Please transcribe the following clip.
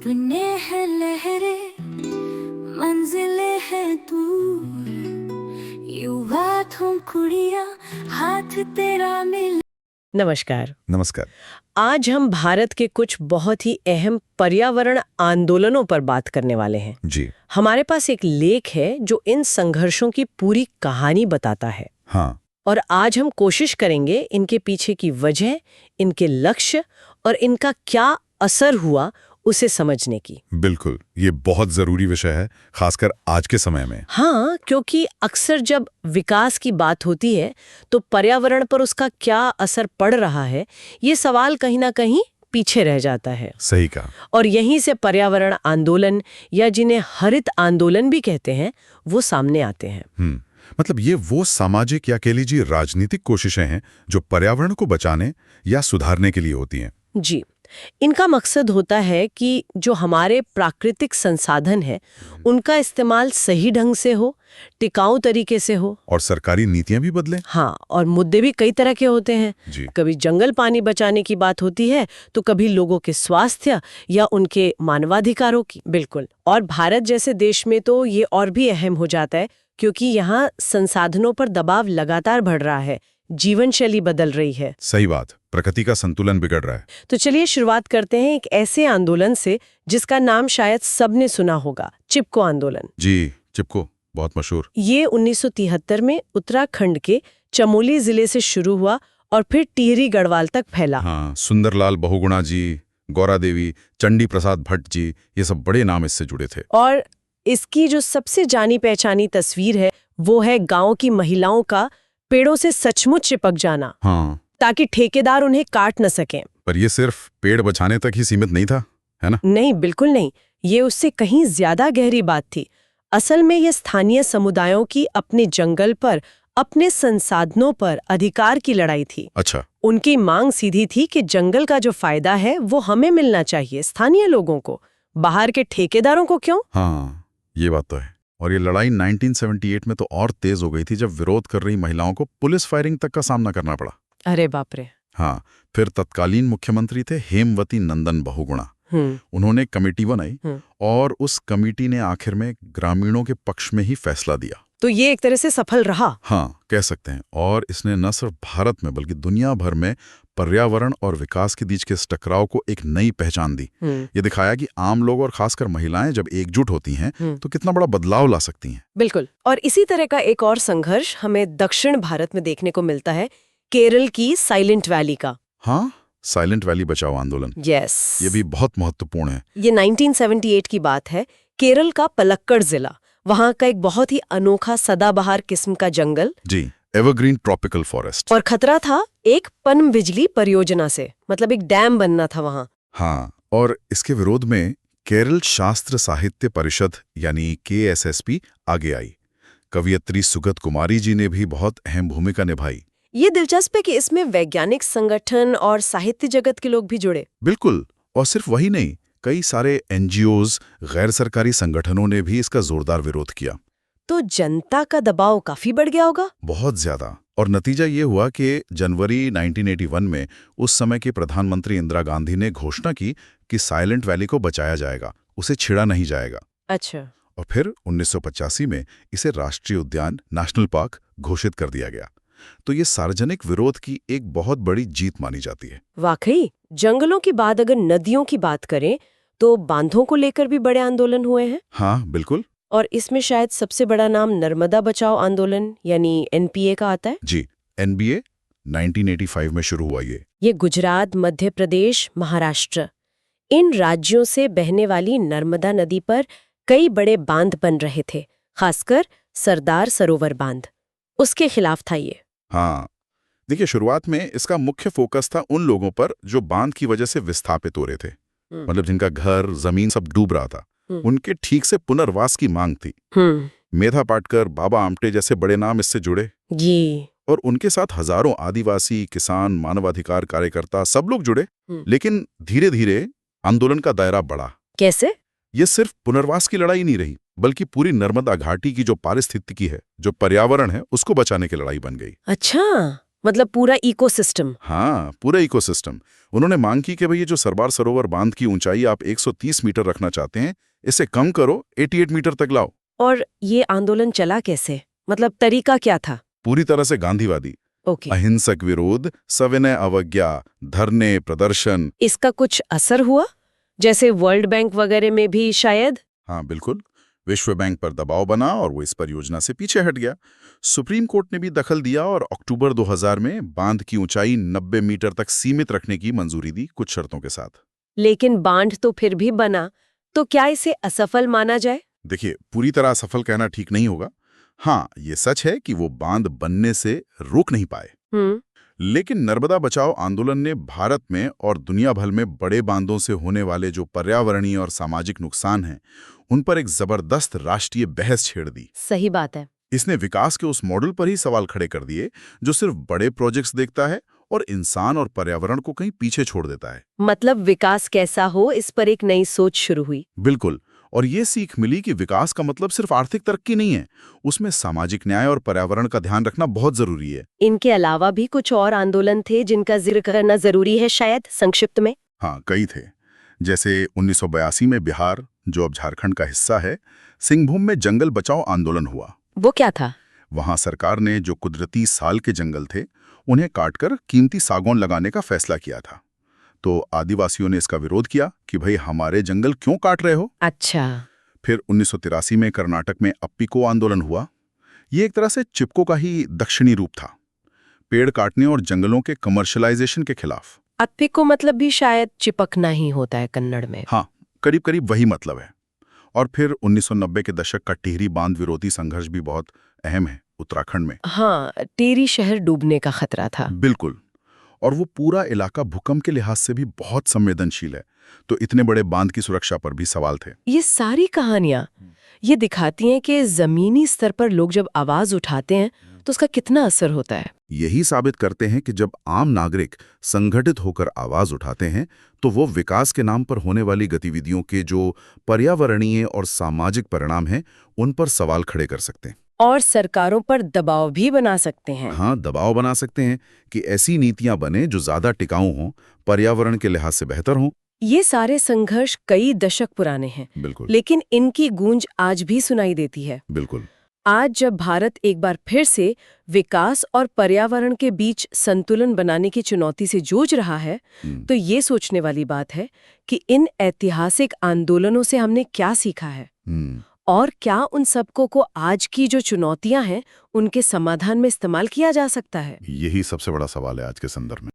सपने हैं लहरे मंजिले है दूर युवा तुम कुड़िया हाथ तेरा मिल। नमस्कार। नमस्कार। आज हम भारत के कुछ बहुत ही अहम पर्यावरण आंदोलनों पर बात करने वाले हैं। जी हमारे पास एक लेख है जो इन संघर्षों की पूरी कहानी बताता है। हाँ। और आज हम कोशिश करेंगे इनके पीछे की वजह, इनके लक्ष्य और इनका क्या असर हुआ उसे समझने की। बिल्कुल, ये बहुत जरूरी विषय है, खासकर आज के समय में। हाँ, क्योंकि अक्सर जब विकास की बात होती है तो पर्यावरण पर उसका क्या असर पड़ रहा है, ये सवाल कहीं ना कहीं पीछे रह जाता है। सही कहा। और यहीं से पर्यावरण आंदोलन या जिन्हें हरित आंदोलन भी कहते हैं वो सामने आते हैं। मतलब ये वो सामाजिक या कह लीजिए राजनीतिक कोशिशें हैं जो पर्यावरण को बचाने या सुधारने के लिए होती हैं। जी, इनका मकसद होता है कि जो हमारे प्राकृतिक संसाधन है उनका इस्तेमाल सही ढंग से हो, टिकाऊ तरीके से हो। और सरकारी नीतियां भी बदलें। हाँ, और मुद्दे भी कई तरह के होते हैं। जी। कभी जंगल पानी बचाने की बात होती है तो कभी लोगों के स्वास्थ्य या उनके मानवाधिकारों की। बिल्कुल। और भारत जैसे देश में तो ये और भी अहम हो जाता है क्योंकि यहाँ संसाधनों पर दबाव लगातार बढ़ रहा है, जीवन शैली बदल रही है। सही बात, प्रकृति का संतुलन बिगड़ रहा है। तो चलिए शुरुआत करते हैं एक ऐसे आंदोलन से जिसका नाम शायद सबने सुना होगा, चिपको आंदोलन। जी, चिपको बहुत मशहूर। ये 1973 में उत्तराखंड के चमोली जिले से शुरू हुआ और फिर टिहरी गढ़वाल तक फैला। हाँ, सुंदरलाल बहुगुणा जी, गौरा देवी, चंडी प्रसाद भट्ट जी, ये सब बड़े नाम इससे जुड़े थे। और इसकी जो सबसे जानी पहचानी तस्वीर है वो है गांव की महिलाओं का पेड़ों से सचमुच चिपक जाना। हाँ, ताकि ठेकेदार उन्हें काट न सकें। पर ये सिर्फ पेड़ बचाने तक ही सीमित नहीं था, है ना? नहीं, बिल्कुल नहीं। ये उससे कहीं ज्यादा गहरी बात थी। असल में ये स्थानीय समुदायों की अपने जंगल पर, अपने संसाधनों पर अधिकार की लड़ाई थी। अच्छा। उनकी मांग सीधी थी कि जंगल का जो फायदा है वो हमें मिलना चाहिए, स्थानीय लोगों को, बाहर के ठेकेदारों को क्यों? हाँ, ये बात तो है। और ये लड़ाई 1978 में तो और तेज हो गई थी जब विरोध कर रही महिलाओं को पुलिस फायरिंग तक का सामना करना पड़ा। अरे बाप रे। हाँ, फिर तत्कालीन मुख्यमंत्री थे हेमवती नंदन बहुगुणा। उन्होंने कमेटी बनाई और उस कमेटी ने आखिर में ग्रामीणों के पक्ष में ही फैसला दिया। तो ये एक तरह से सफल रहा। हाँ, कह सकते हैं। और इसने न सिर्फ भारत में बल्कि दुनिया भर में पर्यावरण और विकास के बीच के इस टकराव को एक नई पहचान दी। ये दिखाया कि आम लोग और खासकर महिलाएं जब एकजुट होती हैं तो कितना बड़ा बदलाव ला सकती हैं। बिल्कुल। और इसी तरह का एक और संघर्ष हमें दक्षिण भारत में देखने को मिलता है, केरल की साइलेंट वैली का। हाँ, साइलेंट वैली बचाओ आंदोलन। यस, ये भी बहुत महत्वपूर्ण है। ये 1978 की बात है। केरल का पलक्कड़ जिला, वहाँ का एक बहुत ही अनोखा सदाबहार किस्म का जंगल। जी, एवरग्रीन ट्रॉपिकल फॉरेस्ट। और खतरा था एक पन बिजली परियोजना से, मतलब एक डैम बनना था वहाँ। हाँ, और इसके विरोध में केरल शास्त्र साहित्य परिषद यानी KSSP आगे आई। कवियत्री सुगत कुमारी जी ने भी बहुत अहम भूमिका निभाई। ये दिलचस्प है कि इसमें वैज्ञानिक संगठन और साहित्य जगत के लोग भी जुड़े। बिल्कुल। और सिर्फ वही नहीं, कई सारे NGOs, गैर सरकारी संगठनों ने भी इसका जोरदार विरोध किया। तो जनता का दबाव काफी बढ़ गया होगा। बहुत ज्यादा। और नतीजा ये हुआ कि जनवरी 1981 में उस समय की प्रधानमंत्री इंदिरा गांधी ने घोषणा की कि साइलेंट वैली को बचाया जाएगा, उसे छेड़ा नहीं जाएगा। अच्छा। और फिर 1985 में इसे राष्ट्रीय उद्यान, नेशनल पार्क घोषित कर दिया गया। तो ये सार्वजनिक विरोध की एक बहुत बड़ी जीत मानी जाती है। वाकई। जंगलों की बात अगर नदियों की बात करें तो बांधों को लेकर भी बड़े आंदोलन हुए हैं। हाँ, बिल्कुल। और इसमें शायद सबसे बड़ा नाम नर्मदा बचाओ आंदोलन यानी NPA का आता है। जी, NBA 1985 में शुरू हुआ। ये गुजरात, मध्य प्रदेश, महाराष्ट्र, इन राज्यों से बहने वाली नर्मदा नदी पर कई बड़े बांध बन रहे थे, खासकर सरदार सरोवर बांध। उसके खिलाफ था ये। हाँ, देखिए, शुरुआत में इसका मुख्य फोकस था उन लोगों पर जो बांध की वजह से विस्थापित हो रहे थे, मतलब जिनका घर, जमीन सब डूब रहा था। उनके ठीक से पुनर्वास की मांग थी। मेधा पाटकर, बाबा आमटे जैसे बड़े नाम इससे जुड़े। जी। और उनके साथ हजारों आदिवासी, किसान, मानवाधिकार कार्यकर्ता सब लोग जुड़े। लेकिन धीरे धीरे आंदोलन का दायरा बढ़ा। कैसे? ये सिर्फ पुनर्वास की लड़ाई नहीं रही, बल्कि पूरी नर्मदा घाटी की जो पारिस्थितिकी है, जो पर्यावरण है, उसको बचाने की लड़ाई बन गई। अच्छा, मतलब पूरा इकोसिस्टम। हाँ, पूरा इकोसिस्टम। उन्होंने मांग की कि भाई ये जो सरदार सरोवर बांध की ऊंचाई आप 130 मीटर रखना चाहते हैं, इसे कम करो, 88 मीटर तक लाओ। और ये आंदोलन चला कैसे, मतलब तरीका क्या था? पूरी तरह से गांधीवादी। ओके। अहिंसक विरोध, सविनय अवज्ञा, धरने, प्रदर्शन। इसका कुछ असर हुआ, जैसे वर्ल्ड बैंक वगैरह में भी शायद? हाँ बिल्कुल, विश्व बैंक पर दबाव बना और वो इस परियोजना से पीछे हट गया। सुप्रीम कोर्ट ने भी दखल दिया और अक्टूबर 2000 में बांध की ऊंचाई 90 मीटर तक सीमित रखने की मंजूरी दी, कुछ शर्तों के साथ। लेकिन बांध तो फिर भी बना, तो क्या इसे असफल माना जाए? देखिए, पूरी तरह असफल कहना ठीक नहीं होगा। हाँ, ये सच है कि वो बांध बनने से रोक नहीं पाए। लेकिन नर्मदा बचाओ आंदोलन ने भारत में और दुनिया भर में बड़े बांधों से होने वाले जो पर्यावरणीय और सामाजिक नुकसान हैं, उन पर एक जबरदस्त राष्ट्रीय बहस छेड़ दी। सही बात है। इसने विकास के उस मॉडल पर ही सवाल खड़े कर दिए जो सिर्फ बड़े प्रोजेक्ट्स देखता है और इंसान और पर्यावरण को कहीं पीछे छोड़ देता है। मतलब विकास कैसा हो, इस पर एक नई सोच शुरू हुई। बिल्कुल, और ये सीख मिली कि विकास का मतलब सिर्फ आर्थिक तरक्की नहीं है, उसमें सामाजिक न्याय और पर्यावरण का ध्यान रखना बहुत जरूरी है। इनके अलावा भी कुछ और आंदोलन थे जिनका जिक्र करना जरूरी है शायद, संक्षिप्त में? हाँ, कई थे। जैसे 1982 में बिहार, जो अब झारखंड का हिस्सा है, सिंहभूम में जंगल बचाओ आंदोलन हुआ। वो क्या था? वहां सरकार ने जो कुदरती साल के जंगल थे, उन्हें काटकर कीमती सागौन लगाने का फैसला किया था। तो आदिवासियों ने इसका विरोध किया कि भाई हमारे जंगल क्यों काट रहे हो। अच्छा। फिर 1983 में कर्नाटक में अप्पिको आंदोलन हुआ। ये एक तरह से चिपको का ही दक्षिणी रूप था, पेड़ काटने और जंगलों के कमर्शलाइजेशन के खिलाफ। अप्पिको मतलब भी शायद चिपकना ही होता है कन्नड़ में। हाँ, करीब करीब वही मतलब है। और फिर 1990 के दशक का टिहरी बांध विरोधी संघर्ष भी बहुत अहम है उत्तराखंड में। हाँ, टिहरी शहर डूबने का खतरा था। बिल्कुल, और वो पूरा इलाका भूकंप के लिहाज से भी बहुत संवेदनशील है, तो इतने बड़े बांध की सुरक्षा पर भी सवाल थे। ये सारी कहानियां ये दिखाती हैं कि जमीनी स्तर पर लोग जब आवाज उठाते हैं तो उसका कितना असर होता है। यही साबित करते हैं कि जब आम नागरिक संगठित होकर आवाज उठाते हैं तो वो विकास के नाम पर होने वाली गतिविधियों के जो पर्यावरणीय और सामाजिक परिणाम हैं, उन पर सवाल खड़े कर सकते हैं। और सरकारों पर दबाव भी बना सकते हैं। हाँ, दबाव बना सकते हैं कि ऐसी नीतियां बने जो ज्यादा टिकाऊ हों, पर्यावरण के लिहाज से बेहतर हों। ये सारे संघर्ष कई दशक पुराने हैं। बिल्कुल, लेकिन इनकी गूंज आज भी सुनाई देती है। बिल्कुल। आज जब भारत एक बार फिर से विकास और पर्यावरण के बीच संतुलन बनाने की चुनौती से जूझ रहा है, तो ये सोचने वाली बात है कि इन ऐतिहासिक आंदोलनों से हमने क्या सीखा है और क्या उन सबको को आज की जो चुनौतियां हैं उनके समाधान में इस्तेमाल किया जा सकता है। यही सबसे बड़ा सवाल है आज के संदर्भ में।